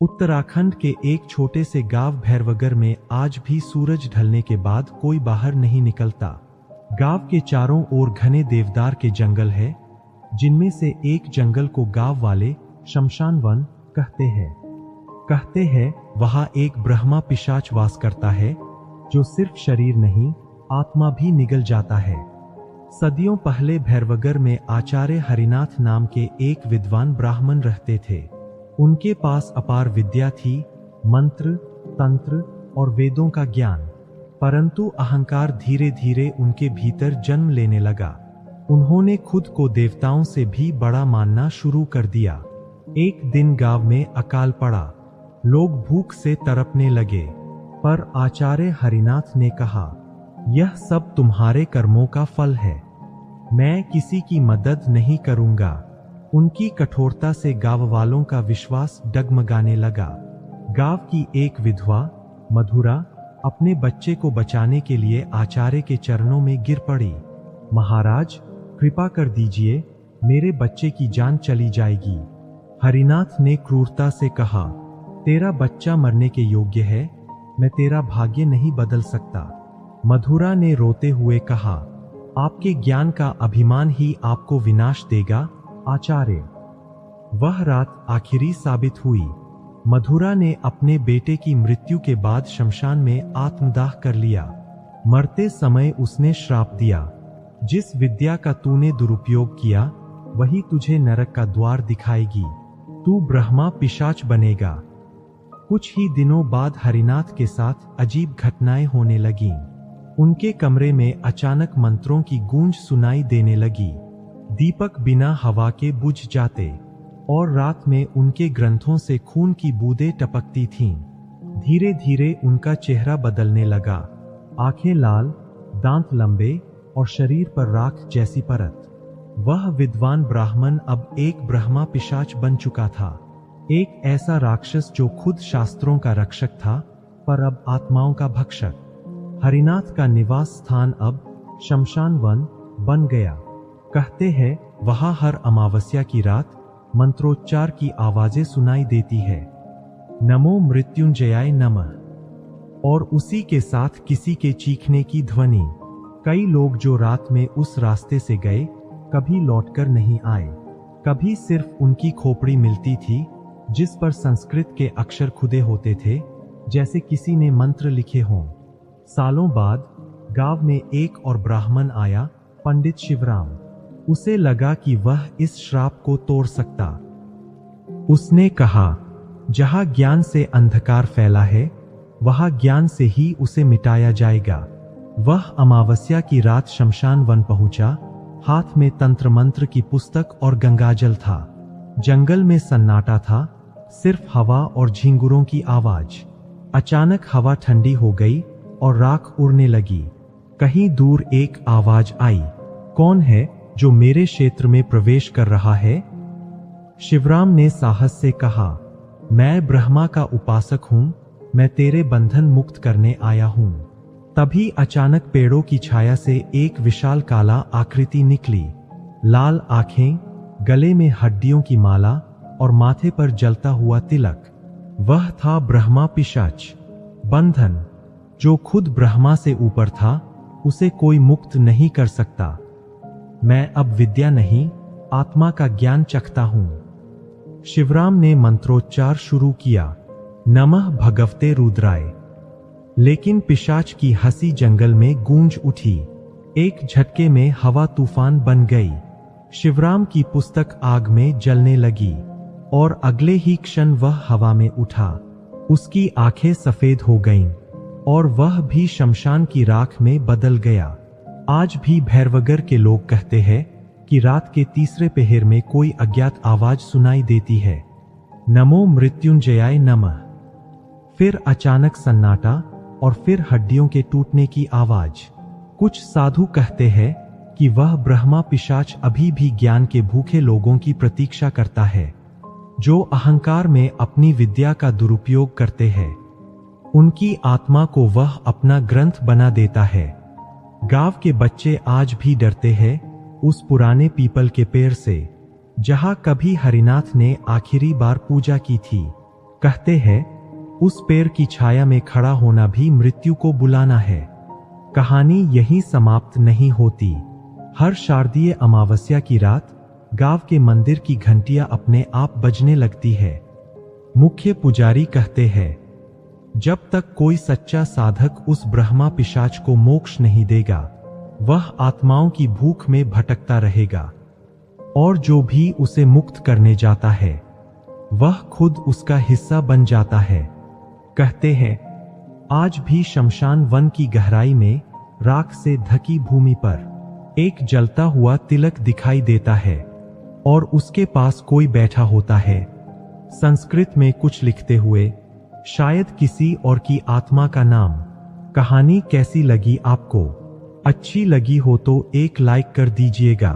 उत्तराखंड के एक छोटे से गांव भैरवगढ़ में आज भी सूरज ढलने के बाद कोई बाहर नहीं निकलता। गांव के चारों ओर घने देवदार के जंगल है, जिनमें से एक जंगल को गांव वाले शमशान वन कहते हैं। वहां एक ब्रह्मा पिशाच वास करता है, जो सिर्फ शरीर नहीं आत्मा भी निगल जाता है। सदियों पहले भैरवगढ़ में आचार्य हरिनाथ नाम के एक विद्वान ब्राह्मण रहते थे। उनके पास अपार विद्या थी, मंत्र, तंत्र और वेदों का ज्ञान। परंतु अहंकार धीरे धीरे उनके भीतर जन्म लेने लगा। उन्होंने खुद को देवताओं से भी बड़ा मानना शुरू कर दिया। एक दिन गांव में अकाल पड़ा, लोग भूख से तड़पने लगे। पर आचार्य हरिनाथ ने कहा, यह सब तुम्हारे कर्मों का फल है, मैं किसी की मदद नहीं करूंगा। उनकी कठोरता से गांव वालों का विश्वास डगमगाने लगा। गांव की एक विधवा मधुरा अपने बच्चे को बचाने के लिए आचार्य के चरणों में गिर पड़ी। महाराज, कृपा कर दीजिए, मेरे बच्चे की जान चली जाएगी। हरिनाथ ने क्रूरता से कहा, तेरा बच्चा मरने के योग्य है, मैं तेरा भाग्य नहीं बदल सकता। मधुरा ने रोते हुए कहा, आपके ज्ञान का अभिमान ही आपको विनाश देगा आचार्य। वह रात आखिरी साबित हुई। मधुरा ने अपने बेटे की मृत्यु के बाद शमशान में आत्मदाह कर लिया। मरते समय उसने श्राप दिया, जिस विद्या का तूने दुरुपयोग किया वही तुझे नरक का द्वार दिखाएगी। तू ब्रह्मा पिशाच बनेगा। कुछ ही दिनों बाद हरिनाथ के साथ अजीब घटनाएं होने लगीं। उनके कमरे में अचानक मंत्रों की गूंज सुनाई देने लगी। दीपक बिना हवा के बुझ जाते और रात में उनके ग्रंथों से खून की बूंदें टपकती थीं। धीरे धीरे उनका चेहरा बदलने लगा, आंखें लाल, दांत लंबे और शरीर पर राख जैसी परत। वह विद्वान ब्राह्मण अब एक ब्रह्मा पिशाच बन चुका था, एक ऐसा राक्षस जो खुद शास्त्रों का रक्षक था पर अब आत्माओं का भक्षक। हरिनाथ का निवास स्थान अब शमशान वन बन गया। कहते हैं वहां हर अमावस्या की रात मंत्रोच्चार की आवाजें सुनाई देती है, नमो मृत्युंजयाय नमः, और उसी के साथ किसी के चीखने की ध्वनि। कई लोग जो रात में उस रास्ते से गए कभी लौटकर नहीं आए। कभी सिर्फ उनकी खोपड़ी मिलती थी, जिस पर संस्कृत के अक्षर खुदे होते थे, जैसे किसी ने मंत्र लिखे हों। सालों बाद गांव में एक और ब्राह्मण आया, पंडित शिवराम। उसे लगा कि वह इस श्राप को तोड़ सकता। उसने कहा, जहां ज्ञान से अंधकार फैला है, वहां ज्ञान से ही उसे मिटाया जाएगा। वह अमावस्या की रात शमशान वन पहुंचा। हाथ में तंत्र मंत्र की पुस्तक और गंगाजल था। जंगल में सन्नाटा था, सिर्फ हवा और झिंगुरों की आवाज। अचानक हवा ठंडी हो गई और राख उड़ने लगी। कहीं दूर एक आवाज आई, कौन है जो मेरे क्षेत्र में प्रवेश कर रहा है? शिवराम ने साहस से कहा, मैं ब्रह्मा का उपासक हूं, मैं तेरे बंधन मुक्त करने आया हूं। तभी अचानक पेड़ों की छाया से एक विशाल काला आकृति निकली। लाल आंखें, गले में हड्डियों की माला और माथे पर जलता हुआ तिलक। वह था ब्रह्मा पिशाच। बंधन, जो खुद ब्रह्मा से ऊपर था, उसे कोई मुक्त नहीं कर सकता। मैं अब विद्या नहीं, आत्मा का ज्ञान चखता हूं। शिवराम ने मंत्रोच्चार शुरू किया, नमः भगवते रुद्राय। लेकिन पिशाच की हंसी जंगल में गूंज उठी। एक झटके में हवा तूफान बन गई। शिवराम की पुस्तक आग में जलने लगी और अगले ही क्षण वह हवा में उठा। उसकी आंखें सफेद हो गईं और वह भी शमशान की राख में बदल गया। आज भी भैरवगढ़ के लोग कहते हैं कि रात के तीसरे पहर में कोई अज्ञात आवाज सुनाई देती है, नमो मृत्युंजयाय नमः। फिर अचानक सन्नाटा और फिर हड्डियों के टूटने की आवाज। कुछ साधु कहते हैं कि वह ब्रह्मा पिशाच अभी भी ज्ञान के भूखे लोगों की प्रतीक्षा करता है, जो अहंकार में अपनी विद्या का दुरुपयोग करते हैं। उनकी आत्मा को वह अपना ग्रंथ बना देता है। गांव के बच्चे आज भी डरते हैं उस पुराने पीपल के पेड़ से, जहां कभी हरिनाथ ने आखिरी बार पूजा की थी। कहते हैं उस पेड़ की छाया में खड़ा होना भी मृत्यु को बुलाना है। कहानी यहीं समाप्त नहीं होती। हर शारदीय अमावस्या की रात गांव के मंदिर की घंटियां अपने आप बजने लगती है। मुख्य पुजारी कहते हैं जब तक कोई सच्चा साधक उस ब्रह्मा पिशाच को मोक्ष नहीं देगा, वह आत्माओं की भूख में भटकता रहेगा, और जो भी उसे मुक्त करने जाता है वह खुद उसका हिस्सा बन जाता है। कहते हैं आज भी शमशान वन की गहराई में राख से ढकी भूमि पर एक जलता हुआ तिलक दिखाई देता है और उसके पास कोई बैठा होता है, संस्कृत में कुछ लिखते हुए, शायद किसी और की आत्मा का नाम। कहानी कैसी लगी आपको? अच्छी लगी हो तो एक लाइक कर दीजिएगा।